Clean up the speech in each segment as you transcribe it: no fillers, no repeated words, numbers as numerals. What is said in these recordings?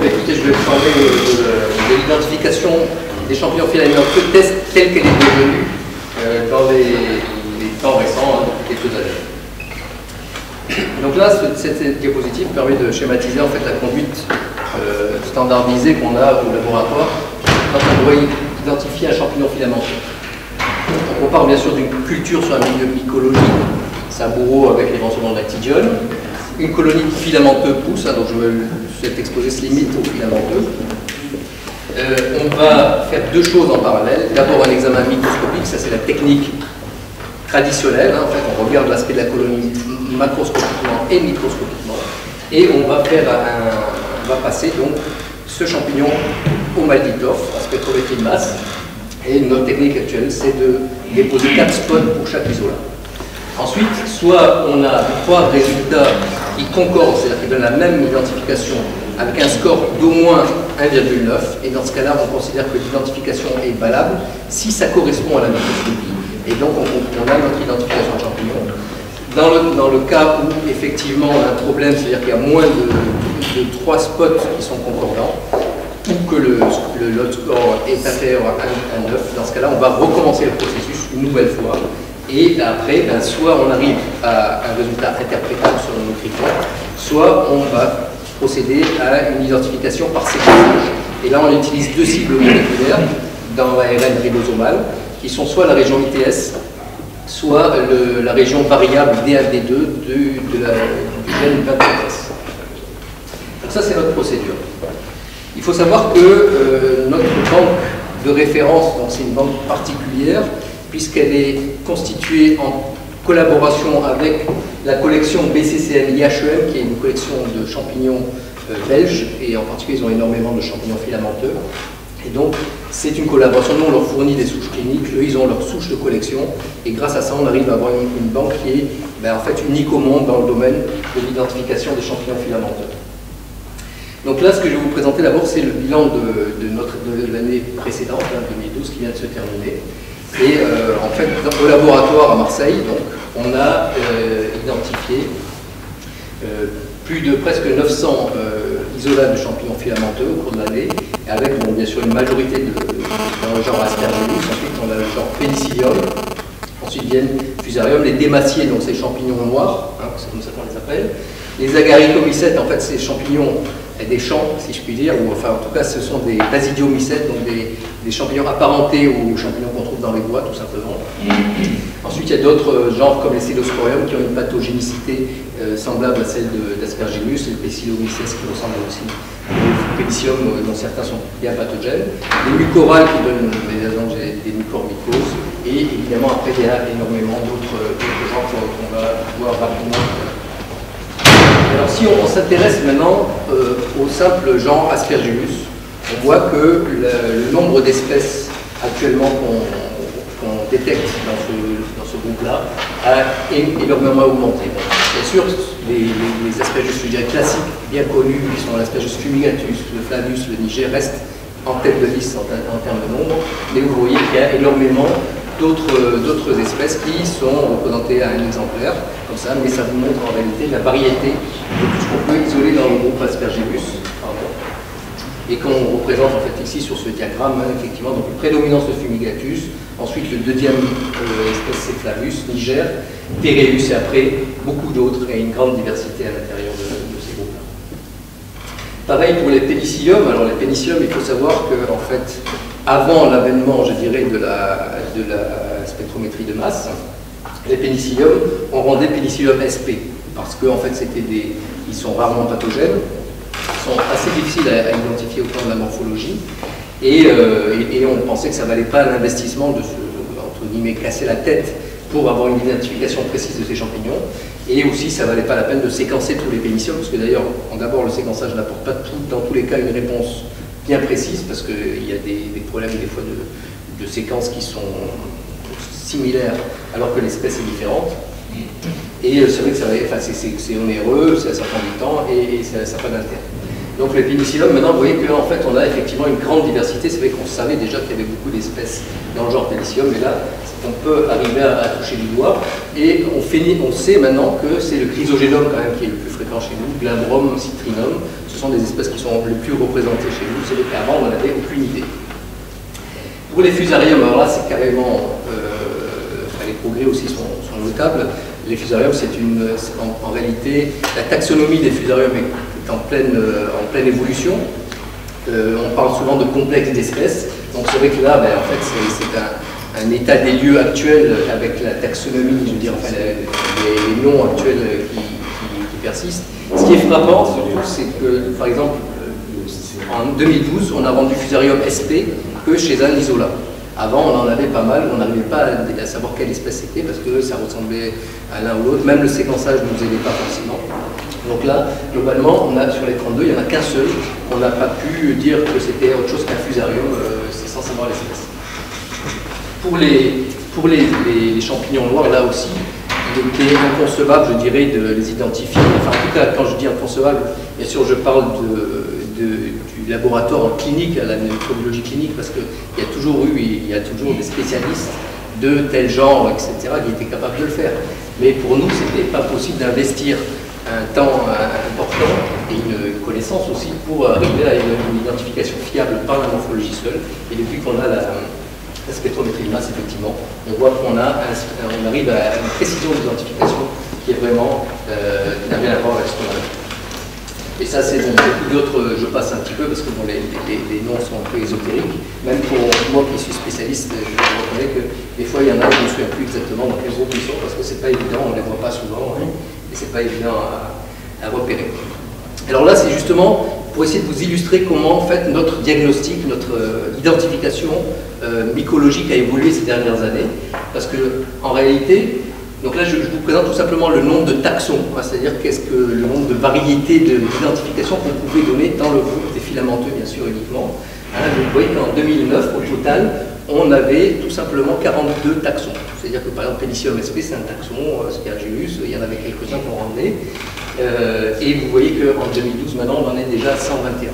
écoutez, je vais vous parler de l'identification des champignons filamenteux telle qu'elle est devenue dans les temps récents, hein, depuis quelques années. Donc là, cette diapositive permet de schématiser en fait la conduite standardisée qu'on a au laboratoire quand on doit identifier un champignon filamenteux. On part bien sûr d'une culture sur un milieu mycologique, c'est un bourreau avec l'éventuellement d'actidione. Une colonie de filamenteux pousse, hein, donc cet exposé se limite aux filamenteux. On va faire deux choses en parallèle. D'abord un examen microscopique, ça c'est la technique traditionnelle. Hein. En fait, on regarde l'aspect de la colonie macroscopiquement et microscopiquement. Et on va passer donc ce champignon au Malditov, à spectrométrie de masse. Et notre technique actuelle, c'est de déposer 4 spots pour chaque isolat. Ensuite, soit on a 3 résultats qui concordent, c'est-à-dire qui donnent la même identification avec un score d'au moins 1,9, et dans ce cas-là, on considère que l'identification est valable si ça correspond à la microscopie, et donc on a notre identification de champignon. Dans le cas où effectivement on a un problème, c'est-à-dire qu'il y a moins de 3 spots qui sont concordants, ou que le score est inférieur à 1,9, dans ce cas-là, on va recommencer le processus une nouvelle fois. Et après, soit on arrive à un résultat interprétable sur nos critères, soit on va procéder à une identification par séquençage. Et là, on utilise 2 cibles moléculaires dans l'ARN ribosomal, qui sont soit la région ITS, soit la région variable D1D2 du gène 28S. Donc ça, c'est notre procédure. Il faut savoir que notre banque de référence, c'est une banque particulière, puisqu'elle est constituée en collaboration avec la collection BCCM-IHEM, qui est une collection de champignons belges, et en particulier ils ont énormément de champignons filamenteux. Et donc c'est une collaboration, nous on leur fournit des souches cliniques, eux ils ont leurs souches de collection, et grâce à ça on arrive à avoir une banque qui est en fait unique au monde dans le domaine de l'identification des champignons filamenteux. Donc là, ce que je vais vous présenter d'abord, c'est le bilan de l'année précédente, 2012, qui vient de se terminer. Et en fait, au laboratoire à Marseille, donc, on a identifié plus de presque 900 isolats de champignons filamenteux au cours de l'année, avec bien sûr une majorité dans le genre Aspergillus, ensuite on a le genre Penicillium, ensuite viennent Fusarium, les démaciés, donc ces champignons noirs, hein, c'est comme ça qu'on les appelle, les Agaricomycètes, en fait ces champignons des champs, si je puis dire, ou enfin en tout cas ce sont des basidiomycètes, donc des champignons apparentés aux champignons qu'on trouve dans les bois, tout simplement. Ensuite, il y a d'autres genres comme les Célosporium qui ont une pathogénicité semblable à celle d'Aspergillus, et le Bacillomyces qui ressemble aussi au Penicillium, dont certains sont bien pathogènes. Les mucorales qui donnent des mucormycoses, et évidemment après il y a énormément d'autres genres qu'on va voir rapidement. Alors si on s'intéresse maintenant au simple genre Aspergillus, on voit que le nombre d'espèces actuellement qu'on détecte dans ce groupe-là a énormément augmenté. Bien sûr, les Aspergillus, je dirais, classiques, bien connus, qui sont l'Aspergillus fumigatus, le Flavus, le Niger, restent en tête de liste en termes de nombre, mais vous voyez qu'il y a énormément d'autres espèces qui sont représentées à un exemplaire, comme ça, mais ça vous montre en réalité la variété de tout ce qu'on peut isoler dans le groupe Aspergillus, et qu'on représente en fait ici sur ce diagramme, hein, effectivement, donc une prédominance de Fumigatus, ensuite le deuxième espèce c'est Flavus, Niger, Tereus, et après beaucoup d'autres, et une grande diversité à l'intérieur de ces groupes-là. Pareil pour les pénicilliums. Alors les pénicilliums, il faut savoir que en fait, avant l'avènement, je dirais, de la spectrométrie de masse, les pénicilliums, on rendait pénicillium SP, parce qu'en fait, ils sont rarement pathogènes, ils sont assez difficiles à identifier au plan de la morphologie, et on pensait que ça ne valait pas l'investissement de entre guillemets, casser la tête pour avoir une identification précise de ces champignons, et aussi ça ne valait pas la peine de séquencer tous les pénicilliums, parce que d'ailleurs, d'abord, le séquençage n'apporte pas dans tous les cas une réponse bien précise, parce qu'il y a des problèmes des fois de séquences qui sont similaires alors que l'espèce est différente. Et c'est vrai que c'est onéreux, ça prend du temps et ça n'a pas d'intérêt. Donc les pénicilliums, maintenant vous voyez qu'en fait on a effectivement une grande diversité. C'est vrai qu'on savait déjà qu'il y avait beaucoup d'espèces dans le genre pénicillium, mais là on peut arriver à toucher du doigt. Et on sait maintenant que c'est le chrysogénome quand même qui est le plus fréquent chez nous, Glabrum citrinum. Ce ce sont des espèces qui sont les plus représentées chez nous. C'est qu'avant, on n'en avait aucune idée. Pour les fusariums, alors là, c'est carrément... les progrès aussi sont notables. Les fusariums, c'est en réalité, la taxonomie des fusariums est en pleine évolution. On parle souvent de complexe d'espèces. Donc c'est vrai que là, en fait, c'est un état des lieux actuel avec la taxonomie, je veux dire, enfin, les noms actuels qui persistent. Ce qui est frappant, surtout, c'est que, par exemple, en 2012, on a vendu Fusarium SP que chez un isolat. Avant, on en avait pas mal, on n'arrivait pas à savoir quelle espèce c'était parce que ça ressemblait à l'un ou l'autre. Même le séquençage ne nous aidait pas forcément. Donc là, globalement, on a, sur les 32, il n'y en a qu'un seul. On n'a pas pu dire que c'était autre chose qu'un fusarium, c'est sans savoir l'espèce. Pour les champignons noirs, là aussi, il était inconcevable, je dirais, de les identifier. Enfin, en tout cas, quand je dis inconcevable, bien sûr, je parle du laboratoire en clinique, à la microbiologie clinique, parce qu'il y a toujours des spécialistes de tel genre, etc., qui étaient capables de le faire. Mais pour nous, ce n'était pas possible d'investir un temps important et une connaissance aussi pour arriver à une identification fiable par la morphologie seule. Et depuis qu'on a la spectrométrie de masse, effectivement, on voit qu'on arrive à une précision d'identification qui est vraiment n'a rien à voir avec ce qu'on a. Et ça, c'est bon, beaucoup d'autres, je passe un petit peu parce que bon, les noms sont un peu ésotériques. Même pour moi qui suis spécialiste, je reconnais que des fois, il y en a, je ne me souviens plus exactement dans quel groupe ils sont parce que c'est pas évident, on ne les voit pas souvent et c'est pas évident à repérer. Alors là, c'est justement pour essayer de vous illustrer comment en fait notre diagnostic, notre identification mycologique a évolué ces dernières années. Parce que en réalité, donc là je vous présente tout simplement le nombre de taxons, c'est-à-dire le nombre de variétés d'identification qu'on pouvait donner dans le groupe des filamenteux, bien sûr, uniquement. Vous voyez qu'en 2009, au total, on avait tout simplement 42 taxons. C'est-à-dire que par exemple, Penicillium sp, c'est un taxon, Aspergillus, il y en avait quelques-uns qu'on ramenait. Et vous voyez qu'en 2012, maintenant, on en est déjà à 121.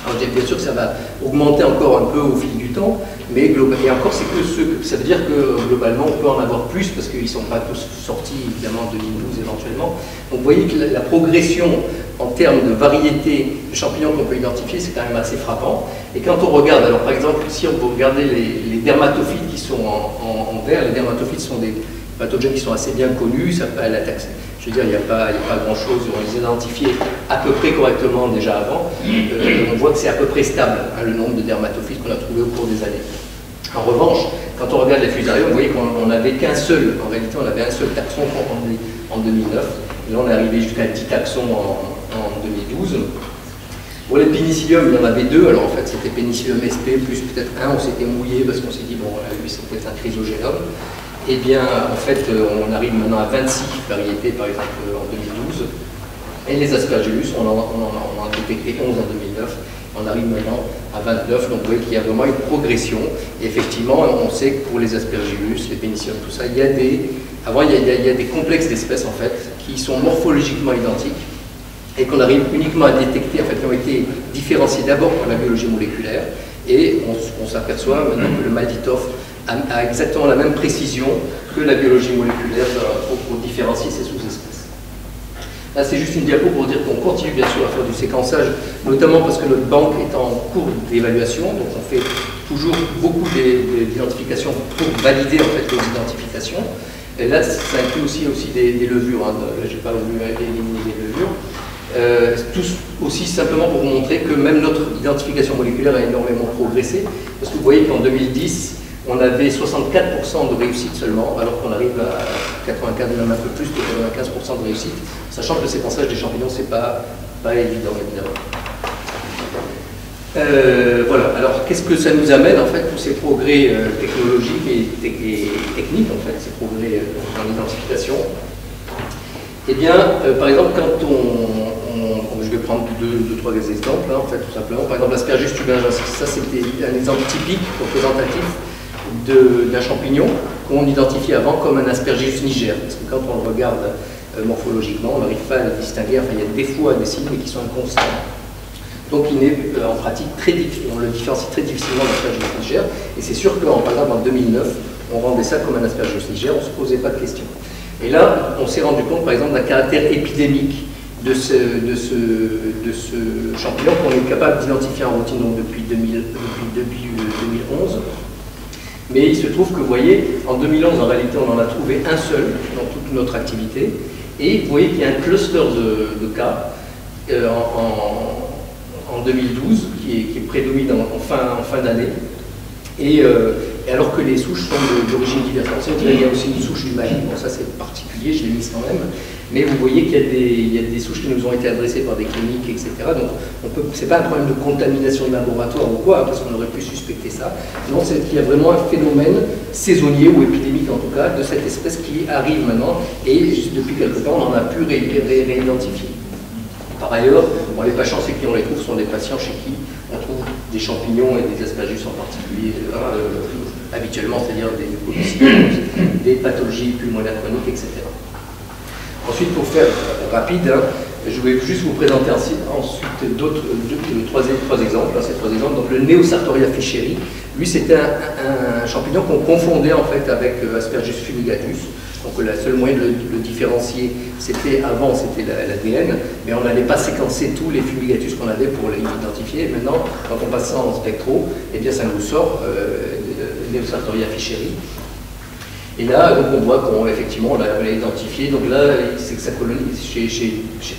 Alors bien sûr que ça va augmenter encore un peu au fil du temps, mais et encore, c'est que ça veut dire que globalement, on peut en avoir plus, parce qu'ils ne sont pas tous sortis, évidemment, en 2012 éventuellement. Donc vous voyez que la progression en termes de variété de champignons qu'on peut identifier, c'est quand même assez frappant. Et quand on regarde, alors par exemple, si on peut regarder les dermatophytes qui sont en vert, les dermatophytes sont des pathogènes qui sont assez bien connus, ça peut la taxe. Je veux dire, il n'y a pas grand-chose, on les identifiait à peu près correctement déjà avant. On voit que c'est à peu près stable, le nombre de dermatophytes qu'on a trouvé au cours des années. En revanche, quand on regarde les fusariums, vous voyez qu'on n'avait qu'un seul, en réalité on avait un seul taxon en 2009, et là on est arrivé jusqu'à 10 taxons en 2012. Pour les pénicilliums, il y en avait deux, alors en fait c'était Penicillium sp plus peut-être un, on s'était mouillé parce qu'on s'est dit, bon, lui c'est peut-être un chrysogénome. Eh bien, en fait, on arrive maintenant à 26 variétés, par exemple, en 2012. Et les Aspergillus, on en a détecté 11 en 2009. On arrive maintenant à 29, donc vous voyez qu'il y a vraiment une progression. Et effectivement, on sait que pour les Aspergillus, les Penicillium, tout ça, il y a des complexes d'espèces, en fait, qui sont morphologiquement identiques et qu'on arrive uniquement à détecter, en fait, qui ont été différenciés d'abord par la biologie moléculaire. Et on s'aperçoit maintenant que le Malditoff a exactement la même précision que la biologie moléculaire pour différencier ces sous-espèces. Là, c'est juste une diapo pour dire qu'on continue bien sûr à faire du séquençage, notamment parce que notre banque est en cours d'évaluation, donc on fait toujours beaucoup d'identifications pour valider en fait les identifications. Et là, ça inclut aussi des levures, hein. Là, je n'ai pas voulu éliminer les levures. Tout aussi simplement pour vous montrer que même notre identification moléculaire a énormément progressé, parce que vous voyez qu'en 2010, on avait 64% de réussite seulement, alors qu'on arrive à 95, même un peu plus de 95% de réussite, sachant que le séquençage des champignons, c'est pas évident, évidemment. Voilà, alors qu'est-ce que ça nous amène, en fait, tous ces progrès technologiques et techniques, en fait, ces progrès dans l'identification? Eh bien, par exemple, quand je vais prendre deux, trois exemples, hein, en fait, tout simplement. Par exemple, l'Aspergillus tubergensis, ça c'était un exemple typique, représentatif d'un champignon qu'on identifiait avant comme un Aspergillus niger. Parce que quand on le regarde morphologiquement, on n'arrive pas à le distinguer. Enfin, il y a des fois des signes, mais qui sont inconstants. Donc, il est en pratique on le différencie très difficilement d'Aspergillus niger. Et c'est sûr que, par exemple, en 2009, on rendait ça comme un Aspergillus niger, on ne se posait pas de questions. Et là, on s'est rendu compte, par exemple, d'un caractère épidémique de ce champignon qu'on est capable d'identifier en routine donc depuis 2011. Mais il se trouve que, vous voyez, en 2011, en réalité, on en a trouvé un seul dans toute notre activité. Et vous voyez qu'il y a un cluster de cas en 2012 qui prédomine en fin d'année. Et alors que les souches sont d'origine diverse. Il y a aussi une souche du Mali, bon ça c'est particulier, je l'ai mise quand même. Mais vous voyez qu'il y a des souches qui nous ont été adressées par des cliniques, etc. Donc c'est pas un problème de contamination de laboratoire ou quoi, parce qu'on aurait pu suspecter ça. Non, c'est qu'il y a vraiment un phénomène saisonnier ou épidémique en tout cas de cette espèce qui arrive maintenant et depuis quelque temps on en a pu réidentifier. Par ailleurs, les patients chez qui on les trouve sont des patients chez qui on trouve des champignons et des aspergus en particulier habituellement, c'est-à-dire des mucoviscidoses, des pathologies pulmonaires chroniques, etc. Ensuite, pour faire rapide, je vais juste vous présenter ensuite trois exemples. Ces trois exemples. Donc le Neosartoria fischeri, lui c'était un champignon qu'on confondait en fait avec Aspergillus fumigatus. Donc le seul moyen de le différencier, avant c'était l'ADN, mais on n'allait pas séquencer tous les fumigatus qu'on avait pour les identifier. Et maintenant, quand on passe ça en spectro, eh bien ça nous sort Neosartoria fischeri. Et là, donc on voit qu'effectivement on l'a identifié. Donc là, c'est que ça colonise chez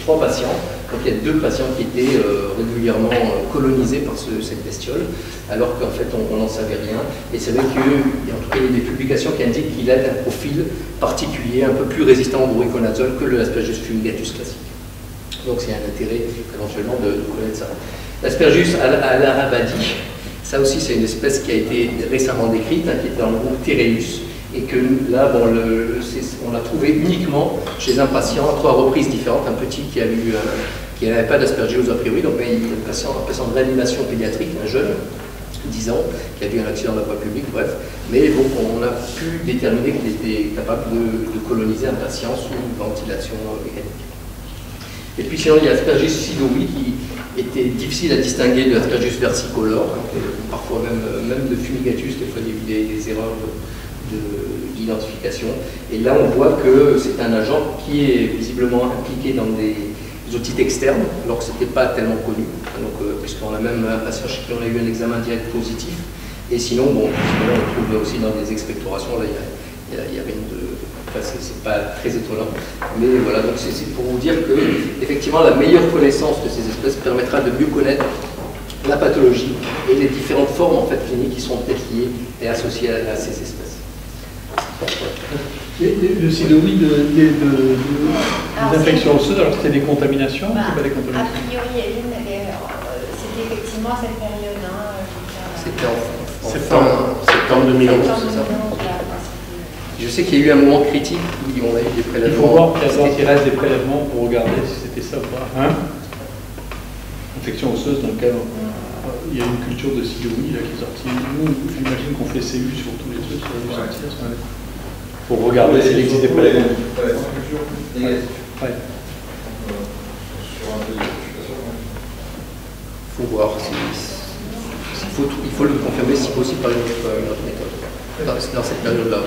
3 patients. Donc il y a 2 patients qui étaient régulièrement colonisés par cette bestiole, alors qu'en fait on n'en savait rien. Et c'est vrai qu'il y a en tout cas des publications qui indiquent qu'il a un profil particulier, un peu plus résistant au voriconazole que l'Aspergillus fumigatus classique. Donc c'est un intérêt éventuellement de connaître ça. L'Aspergillus alarabadi, ça aussi c'est une espèce qui a été récemment décrite, qui est dans le groupe Tereus. Et que là, bon, on l'a trouvé uniquement chez un patient à 3 reprises différentes, un petit qui n'avait pas d'aspergillose a priori, donc un patient de réanimation pédiatrique, un jeune, 10 ans, qui a eu un accident de la voie publique, bref. Mais bon, on a pu déterminer qu'il était capable de coloniser un patient sous ventilation mécanique. Et puis sinon, il y a l'Aspergillus sidowi qui était difficile à distinguer de l'Aspergillus versicolor, parfois même de fumigatus, des fois il y a eu des erreurs d'identification. Et là, on voit que c'est un agent qui est visiblement impliqué dans des otites externes, alors que ce n'était pas tellement connu. Donc, puisqu'on a même un patient chez qui on a eu un examen direct positif. Et sinon, bon, on le trouve aussi dans des expectorations. Là, il y a rien de. Enfin, c'est pas très étonnant. Mais voilà, donc c'est pour vous dire que, effectivement, la meilleure connaissance de ces espèces permettra de mieux connaître la pathologie et les différentes formes en fait, cliniques qui sont peut-être liées et associées à ces espèces. Le sidowi des infections osseuses, alors c'était des contaminations ou pas des contaminations? A priori, c'était effectivement cette période. C'était en septembre 2011, c'est ça? Je sais qu'il y a eu un moment critique où on a eu des prélèvements. Il faut voir qu'il reste des prélèvements pour regarder si c'était ça ou pas. Hein? Infection osseuse dans le cadre. Il y a une culture de sidowi là, qui est sortie. Nous, j'imagine qu'on fait CU sur tous les trucs, sur les sortir. Pour regarder s'il existe des prélèvements. Il faut voir il faut le confirmer si possible par une autre méthode dans cette période-là.